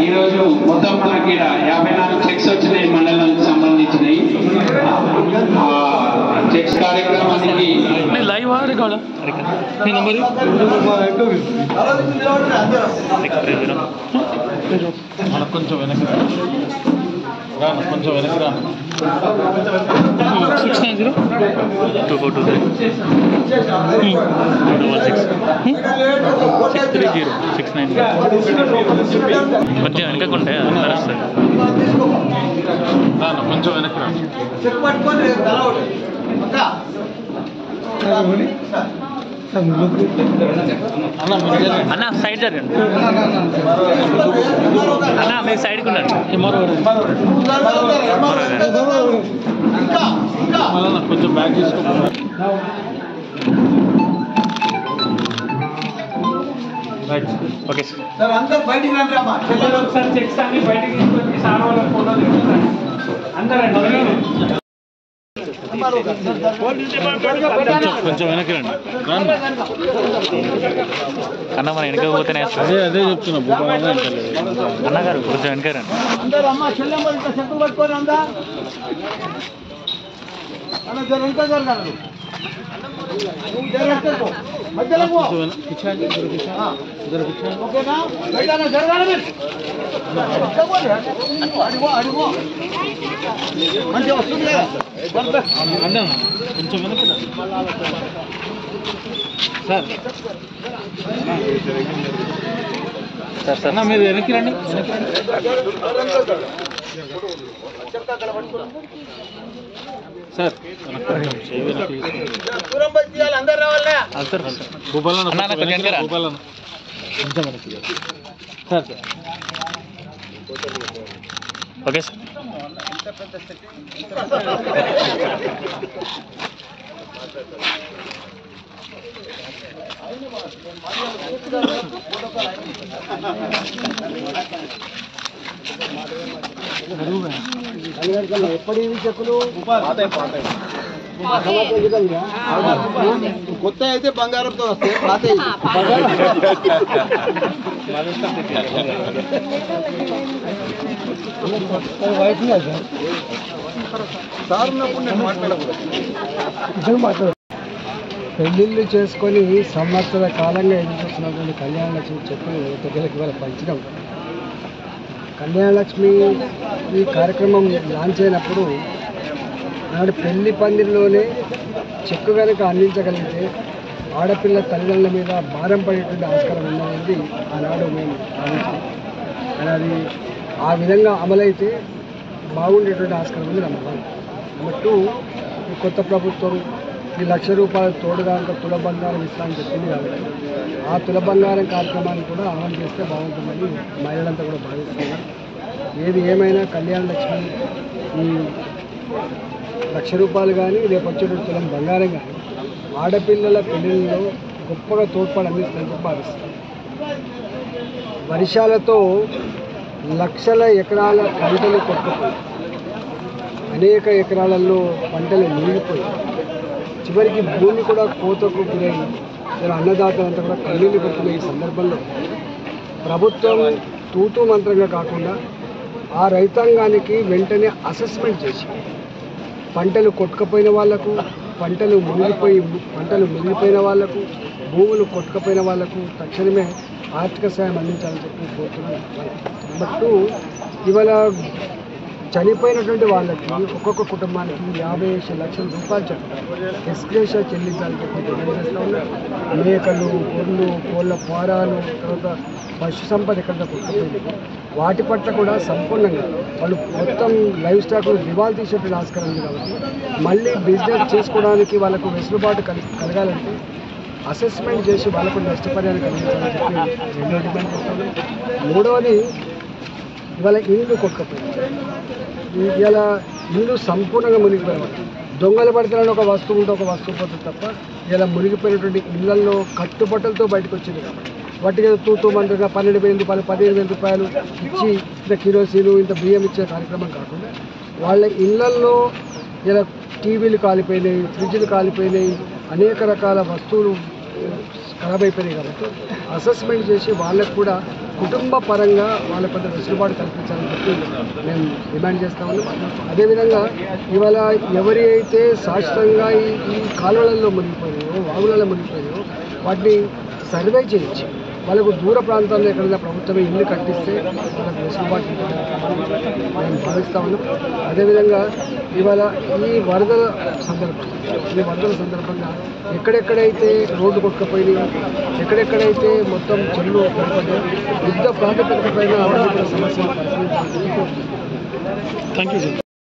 ఈరోజు మొత్తం మనకి 54 చెక్స్ వచ్చినాయి మండలానికి సంబంధించినవి. చెక్స్ కార్యక్రమానికి లైవ్ రికార్డా నెంబర్ కొంచెం వెనక్కి రాను, కొంచెం వెనక్కి రాను. 690-242-630-690 కొంచెం వెనకకుంటే వస్తుంది. కొంచెం వెనక్కి రాను. అన్న సైడ్ జరగండి అన్న, మీరు సైడ్కి ఉండండి. కొంచెం బ్యాక్ తీసుకోండి. ఓకే సార్, అందరు బయటికి రండి. ఒకసారి చెక్స్ అన్ని బయటికి తీసుకొని సార్ వాళ్ళ ఫోటో అందరండి. కొంచెం వెనక్కి రండి అన్న, మన వెనక పోతేనే అదే చెప్తున్నా. అన్నగారు కొంచెం వెనక రండి. కొంచెం వెనక సార్. సార్ సార్ మీరు వెనక్కి రండి. Sir okay sir. ఎప్పటి చెక్కులు కొత్త అయితే బంగారంతో వస్తాయి, పాత సార్ ఉన్నప్పుడు నేను మాట్లాడకూడదు. పెళ్ళిళ్ళు చేసుకొని సంవత్సర కాలంగా ఎదురు చూస్తున్నటువంటి కళ్యాణ లక్ష్మి చెప్పులు దగ్గరికి ఇవాళ పంచడం. కళ్యాణ లక్ష్మి ఈ కార్యక్రమం లాంచ్ అయినప్పుడు నాడు పెళ్లి పందిరిలోనే చెక్కు కనుక అందించగలిగితే ఆడపిల్ల తల్లిదండ్రుల మీద భారం పడేటువంటి ఆస్కారం ఉన్నది ఆనాడు మేము భావించాం. కానీ అది ఆ విధంగా అమలైతే బాగుండేటువంటి ఆస్కారం ఉంది నెంబర్ 1. నెంబర్ 2, ఈ కొత్త ప్రభుత్వం ఈ ₹1,00,000 తోడుగా తుల బంగారం ఇస్తామని చెప్పింది కాబట్టి ఆ తుల బంగారం కార్యక్రమాన్ని కూడా అమలు చేస్తే బాగుంటుందని మహిళలంతా కూడా భావిస్తున్నారు. ఏది ఏమైనా కళ్యాణ లక్ష్మి ఈ ₹1,00,000 కానీ రేపు వచ్చేటువంటి తులం బంగారం కానీ ఆడపిల్లల పెళ్లిళ్ళలో గొప్పగా తోడ్పాటు అందిస్తుందని భావిస్తారు. వర్షాలతో లక్షల ఎకరాల పంటలు కొట్టుకుపోయి అనేక ఎకరాలలో పంటలు మునిగిపోయి చివరికి భూమి కూడా కోతకు గురై అన్నదాతలంతా కూడా కన్నీళ్లు పెట్టుకునే ఈ సందర్భంలో ప్రభుత్వం తూతూ మంత్రంగా కాకుండా ఆ రైతాంగానికి వెంటనే అసెస్మెంట్ చేసి పంటలు కొట్టుకుపోయిన వాళ్లకు, పంటలు మిగిలిపోయిన వాళ్లకు, భూములు కొట్టుకుపోయిన వాళ్లకు తక్షణమే ఆర్థిక సాయం అందించాలని చెప్పి కోరుతున్నాను. నెంబర్ 2, ఇవాళ చనిపోయినటువంటి వాళ్ళకి ఒక్కొక్క కుటుంబానికి 50 లక్షల రూపాయలు చెప్పి ఎక్స్గ్రేషియా చెల్లించాలని చెప్పి డిమాండ్ చేస్తూ ఉన్నారు. మేకలు, గొర్రెలు, కోళ్ళ ఫారాలు, తర్వాత పశు సంపద ఎక్కడ కొట్టుకుపోయింది వాటి పట్ల కూడా సంపూర్ణంగా వాళ్ళు మొత్తం లైవ్ స్టాక్ దివాలు తీసేటువంటి ఆస్కారం ఉంది. కాబట్టి మళ్ళీ బిజినెస్ చేసుకోవడానికి వాళ్ళకు వెసులుబాటు కలగాలంటే అసెస్మెంట్ చేసి వాళ్ళకు నష్టపరిహారం కలిగించాలని చెప్పి 2వ డిమాండ్ చేస్తాను. 3వది, ఇవాళ ఇల్లు కొట్టుకుపోయింది. ఇలా ఇల్లు సంపూర్ణంగా మునిగిపోయాయి. దొంగలు పడతారని ఒక వస్తువు ఉంటే ఒక వస్తువు పోతుంది తప్ప ఇలా మునిగిపోయినటువంటి ఇళ్లలో కట్టుబట్టలతో బయటకు వచ్చింది. కాబట్టి వాటికి తూతూ మంత్రిగా ₹12,000, ₹15,000 ఇచ్చి ఇంత కిరోసిన్, ఇంత బియ్యం ఇచ్చే కార్యక్రమం కాకుండా వాళ్ళ ఇళ్లల్లో ఇలా టీవీలు కాలిపోయినాయి, ఫ్రిడ్జ్లు కాలిపోయినాయి, అనేక రకాల వస్తువులు ఖరాబ్ అయిపోయినాయి కాబట్టి అసెస్మెంట్ చేసి వాళ్ళకు కూడా కుటుంబ పరంగా వాళ్ళ కొంత వెసులుబాటు కల్పించాలని చెప్పి మేము డిమాండ్ చేస్తా ఉన్నాం. అదేవిధంగా ఇవాళ ఎవరి అయితే శాశ్వతంగా ఈ కాలువలలో మునిగిపోయాయో వాగులలో మునిగిపోయాయో వాటిని సర్వే చేయించి వాళ్ళకు దూర ప్రాంతాల్లో ఎక్కడైనా ప్రభుత్వమే ఇల్లు కట్టిస్తే వాళ్ళకు వెసులుబాటు మేము భావిస్తా ఉన్నాం. అదేవిధంగా ఇవాళ ఈ వరదల సందర్భంగా ఎక్కడెక్కడైతే రోడ్డు కొట్టుకుపోయినాయో ఎక్కడెక్కడైతే మొత్తం చెల్లు పడిపోయాయో యుద్ధ ప్రాతిపదికపైన అవన్నీ సమస్యలు పరిశీలించాలని. Thank you sir.